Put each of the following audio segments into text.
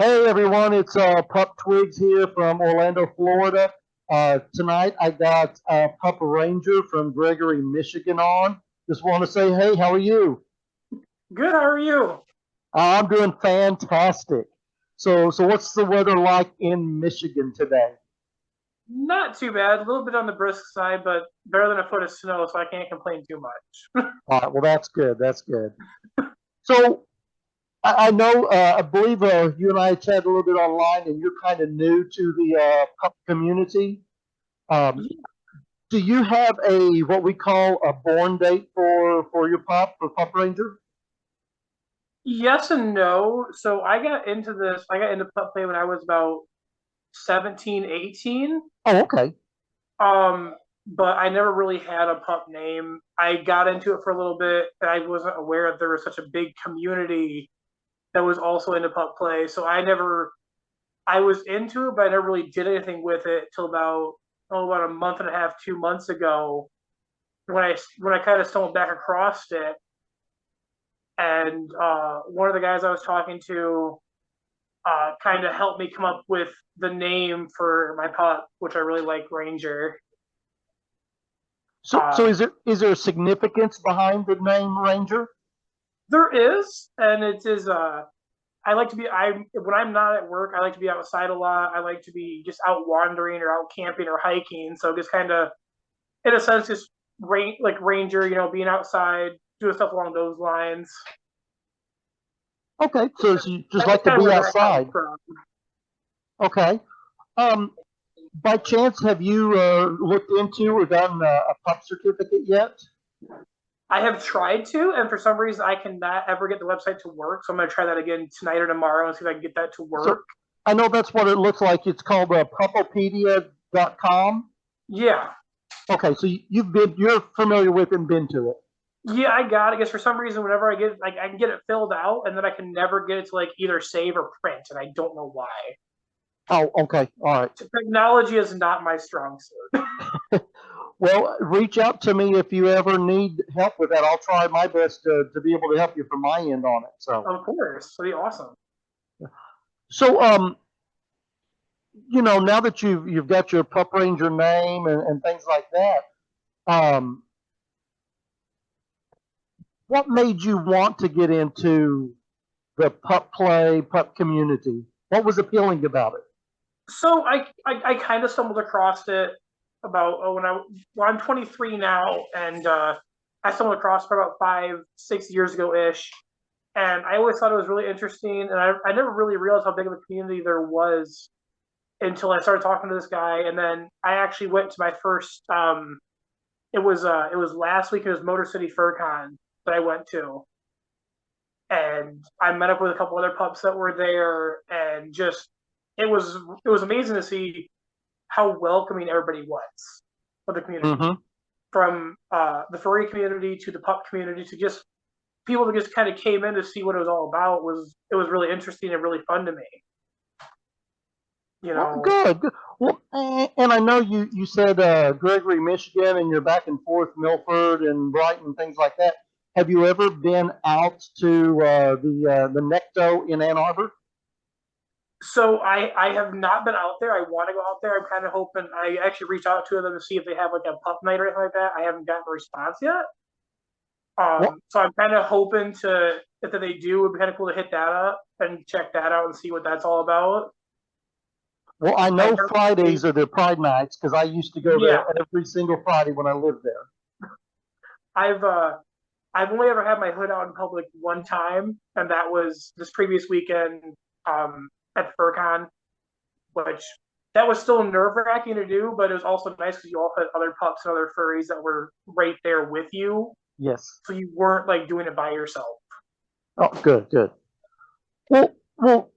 Hey everyone, it's Pup Twigs here from Orlando, Florida. Tonight I got Pup Ranger from Gregory, Michigan on. Just want to say, hey, how are you? Good, how are you? I'm doing fantastic. So what's the weather like in Michigan today? Not too bad. A little bit on the brisk side, but better than a foot of snow, so I can't complain too much. All right, well that's good. That's good. So I know, I believe you and I chatted a little bit online, and you're kind of new to the pup community. Um, do you have a what we call a born date for your pup for Pup Ranger? Yes and no. So I got into pup play when I was about 17, 18. Oh, okay. Um, but I never really had a pup name. I got into it for a little bit, and I wasn't aware that there was such a big community that was also into pup play. I was into it, but I never really did anything with it till about a month and a half, 2 months ago when I kind of stumbled back across it, and one of the guys I was talking to kind of helped me come up with the name for my pup, which I really like, Ranger. So Uh, is there significance behind the name Ranger? there is, and it is. I like to be. I When I'm not at work, I like to be outside a lot. I like to be just out wandering or out camping or hiking. So just kind of, in a sense, just like Ranger, being outside, doing stuff along those lines. Okay, so you just That's like to kind of be where that comes outside. from. Okay. Um, by chance, have you looked into or done a pup certificate yet? I have tried to, and for some reason, I cannot ever get the website to work. So I'm going to try that again tonight or tomorrow and see if I can get that to So work. I know that's what it looks like. It's called pupopedia.com. Yeah, Okay, so you're familiar with and been to it. yeah, I got it. I guess for some reason, whenever I get like I can get it filled out, and then I can never get it to like either save or print, and I don't know why. Oh, okay, all right. Technology is not my strong suit. Well, reach out to me if you ever need help with that. I'll try my best to be able to help you from my end on it. So, Of course, that'd be awesome. so now that you've got your Pup Ranger name and things like that, um, what made you want to get into the pup play, pup community? What was appealing about it? So I kind of stumbled across it about I'm 23 now, and I stumbled across it about 5, 6 years ago ish, and I always thought it was really interesting, and I never really realized how big of a community there was until I started talking to this guy, and then I actually went to my first. It was last week. It was Motor City FurCon that I went to, and I met up with a couple other pups that were there, and just it was amazing to see how welcoming everybody was for the community, Mm-hmm. from the furry community to the pup community to just people that just kind of came in to see what it was all about. It was really interesting and really fun to me. You Well, know, good, good. Well, and I know you said Gregory, Michigan, and you're back and forth Milford and Brighton, things like that. Have you ever been out to the Necto in Ann Arbor? so I have not been out there. I want to go out there. I'm kind of hoping. I actually reached out to them to see if they have like a pup night or anything like that. I haven't gotten a response yet. Well, So I'm kind of hoping to if they do, it'd be kind of cool to hit that up and check that out and see what that's all about. well, I I know heard Fridays are their Pride nights because I used to go there yeah, every single Friday when I lived there. I've uh, I've only ever had my hood out in public one time, and that was this previous weekend at the FurCon, which that was still nerve wracking to do, but it was also nice because you all had other pups and other furries that were right there with you, Yes. so you weren't like doing it by yourself. Oh, good, good. Well,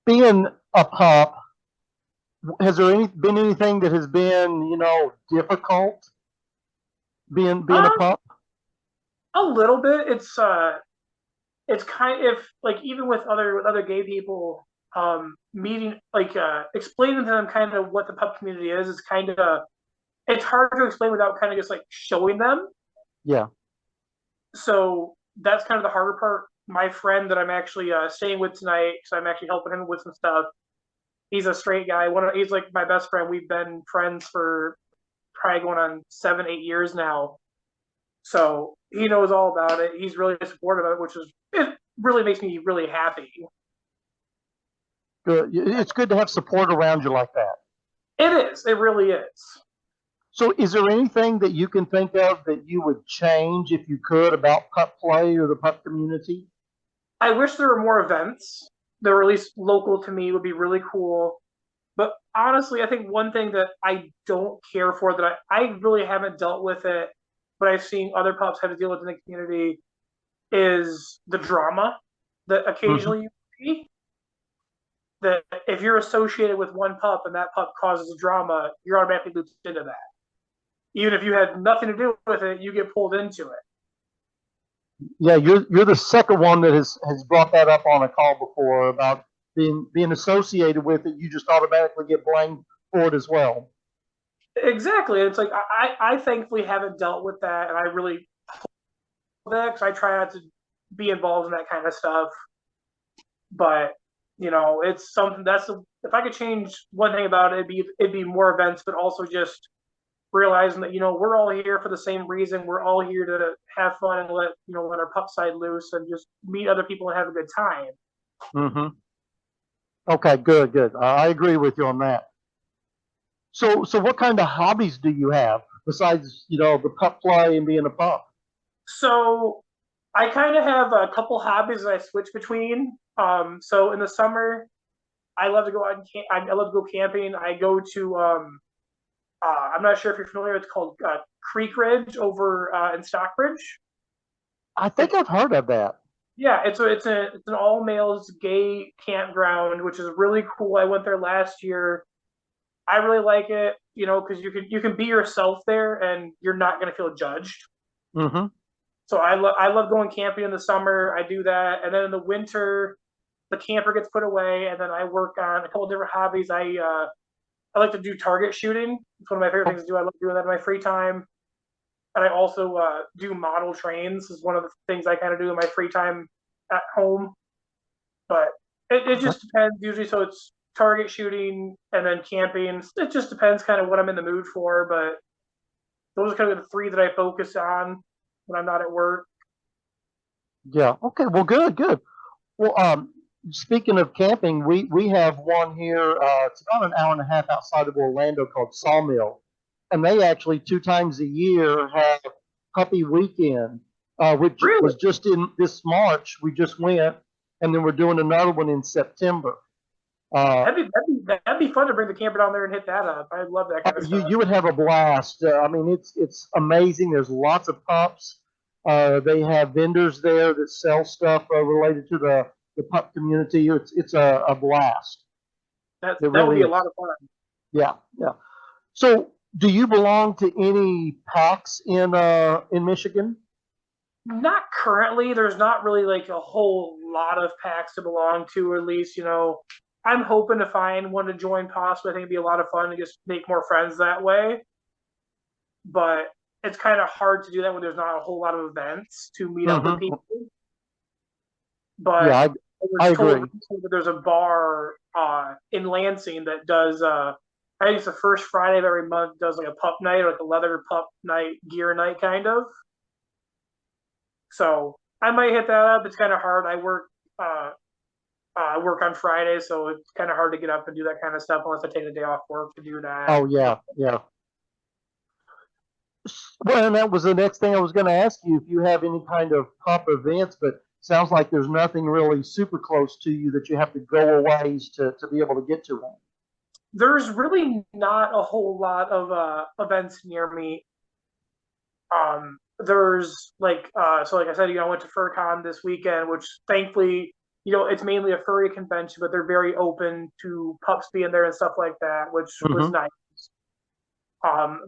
being a pup, has there been anything that has been difficult being a Um, pup? a little bit. It's kind of like even with other gay people, meeting like explaining to them kind of what the pup community is kind of it's hard to explain without kind of just like showing them. Yeah. So that's kind of the harder part my friend that I'm actually staying with tonight, so I'm actually helping him with some stuff. He's a straight guy. He's like my best friend. We've been friends for probably going on 7, 8 years now. So he knows all about it. He's really supportive of it, it really makes me really happy. Good. It's good to have support around you like that. It is. It really is. So, is there anything that you can think of that you would change if you could about pup play or the pup community? I wish there were more events that were at least local to me would be really cool. But honestly, I think one thing that I don't care for that I really haven't dealt with it, but I've seen other pups have to deal with in the community is the drama that occasionally you see. That if you're associated with one pup and that pup causes a drama, you're automatically looped into that. Even if you had nothing to do with it, you get pulled into it. Yeah, you're the second one that has brought that up on a call before about being associated with it. You just automatically get blamed for it as well. Exactly. It's like I thankfully haven't dealt with that, and I really that because I try not to be involved in that kind of stuff. But it's something if I could change one thing about it, it'd be more events, but also just realizing that we're all here for the same reason. We're all here to have fun and let our pup side loose and just meet other people and have a good time. Mm-hmm. Okay, good. I agree with you on that. So what kind of hobbies do you have besides the pup play and being a pup? So I kind of have a couple hobbies that I switch between. So in the summer, I love to go out and I love to go camping. I go to I'm not sure if you're familiar. It's called Creek Ridge over in Stockbridge. I think I've heard of that. Yeah, it's an all males gay campground, which is really cool. I went there last year. I really like it, because you can be yourself there and you're not going to feel judged. Mm-hmm. So I love going camping in the summer. I do that, and then in the winter, the camper gets put away, and then I work on a couple of different hobbies. I like to do target shooting. It's one of my favorite things to do. I love doing that in my free time. And I also do model trains. Is one of the things I kind of do in my free time at home. But it just depends usually. So it's target shooting and then camping. It just depends kind of what I'm in the mood for. But those are kind of the three that I focus on when I'm not at work. Yeah. Okay. Well, good. Well, speaking of camping, we have one here. It's about an hour and a half outside of Orlando called Sawmill, and they actually 2 times a year have Puppy Weekend, which Really? was just in this March. We just went, and then we're doing another one in September. Uh, That'd be fun to bring the camper down there and hit that up. I love that kind of you stuff. you would have a blast. I mean, it's amazing. There's lots of pups. They have vendors there that sell stuff related to the pup community. It's a blast. It That would really be a is. lot of fun. Yeah. So, do you belong to any packs in Michigan? Not currently. There's not really like a whole lot of packs to belong to, or at least, I'm hoping to find one to join possibly. I think it'd be a lot of fun to just make more friends that way. But it's kind of hard to do that when there's not a whole lot of events to meet up with Mm-hmm. people. But Yeah, I I was told agree. recently that there's a bar in Lansing that does I think it's the first Friday of every month does like a pup night, or like a leather pup night, gear night kind of. So I might hit that up. It's kind of hard. I work on Friday, so it's kind of hard to get up and do that kind of stuff unless I take a day off work to do that. Oh yeah. Well, and that was the next thing I was going to ask you if you have any kind of pup events, but sounds like there's nothing really super close to you that you have to go a ways to be able to get to them. There's really not a whole lot of events near me. There's like I said, I went to FurCon this weekend, which thankfully, it's mainly a furry convention, but they're very open to pups being there and stuff like that, which was Mm-hmm. nice.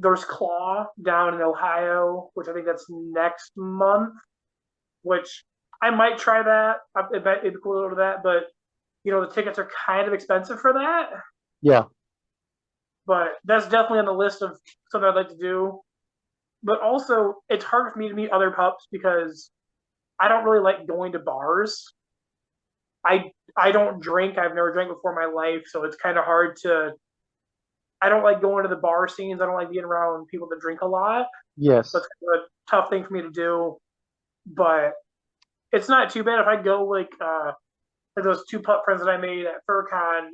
There's Claw down in Ohio, which I think that's next month, which I might try that. It'd be cool to go to that, but the tickets are kind of expensive for that. Yeah. But that's definitely on the list of something I'd like to do. But also, it's hard for me to meet other pups because I don't really like going to bars. I don't drink. I've never drank before in my life, so it's kind of hard to. I don't like going to the bar scenes. I don't like being around people that drink a lot. Yes. So it's kind of a tough thing for me to do. But it's not too bad if I go like those two pup friends that I made at FurCon.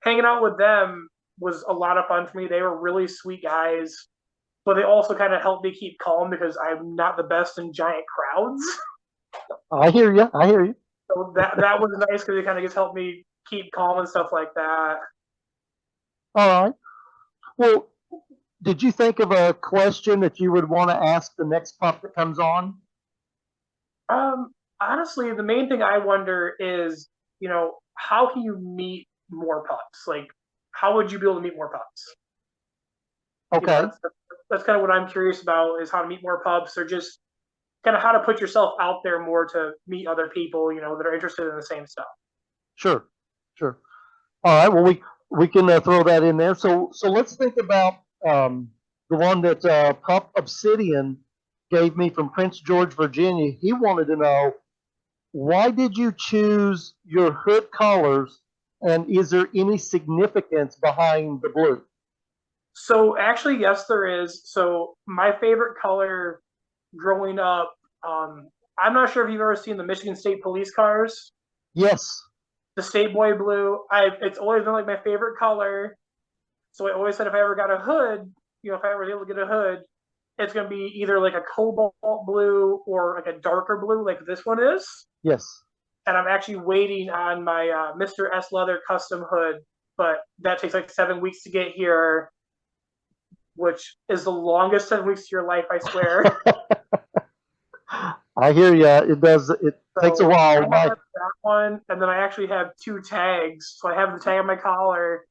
Hanging out with them was a lot of fun for me. They were really sweet guys, but they also kind of helped me keep calm because I'm not the best in giant crowds. I hear you. I hear you. So that was nice because it kind of just helped me keep calm and stuff like that. All right. Well, did you think of a question that you would want to ask the next pup that comes on? Honestly, the main thing I wonder is, how can you meet more pups? Like, how would you be able to meet more pups? Okay. That's kind of what I'm curious about is how to meet more pups or just kind of how to put yourself out there more to meet other people, that are interested in the same stuff. Sure. Sure. All right. Well, we can throw that in there. So let's think about the one that Pup Obsidian gave me from Prince George, Virginia. He wanted to know, why did you choose your hood colors, and is there any significance behind the blue? So actually, yes, there is. So my favorite color growing up, I'm not sure if you've ever seen the Michigan State police cars. Yes. The State Boy blue. It's always been like my favorite color. So I always said if I ever got a hood, if I ever was able to get a hood, it's gonna be either like a cobalt blue or like a darker blue, like this one is. Yes. And I'm actually waiting on my Mr. S Leather custom hood, but that takes like 7 weeks to get here, which is the longest 7 weeks of your life, I swear. I hear you. It does. It takes a while. I have that one, and then I actually have two tags. So I have the tag on my collar,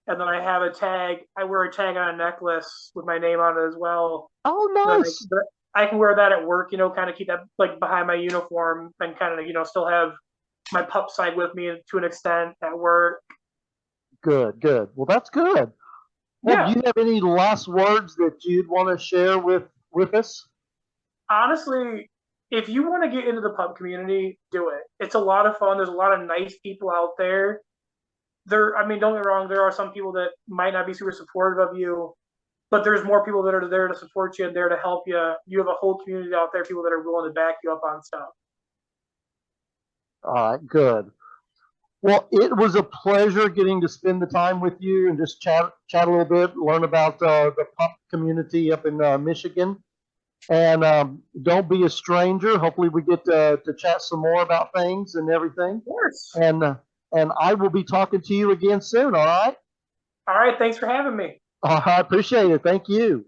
and then I have a tag. I wear a tag on a necklace with my name on it as well. Oh, nice. I can wear that at work, kind of keep that like behind my uniform and kind of, still have my pup side with me to an extent at work. Good, good. Well, that's good. Well, Yeah. do you have any last words that you'd want to share with us? Honestly, if you want to get into the pup community, do it. It's a lot of fun. There's a lot of nice people out there. I mean, don't get me wrong, there are some people that might not be super supportive of you, but there's more people that are there to support you and there to help you. You have a whole community out there, people that are willing to back you up on stuff. All right, good. Well, it was a pleasure getting to spend the time with you and just chat a little bit, learn about the pup community up in Michigan. And don't be a stranger. Hopefully, we get to chat some more about things and everything. Of course. And I will be talking to you again soon. All right. All right. Thanks for having me. I appreciate it. Thank you.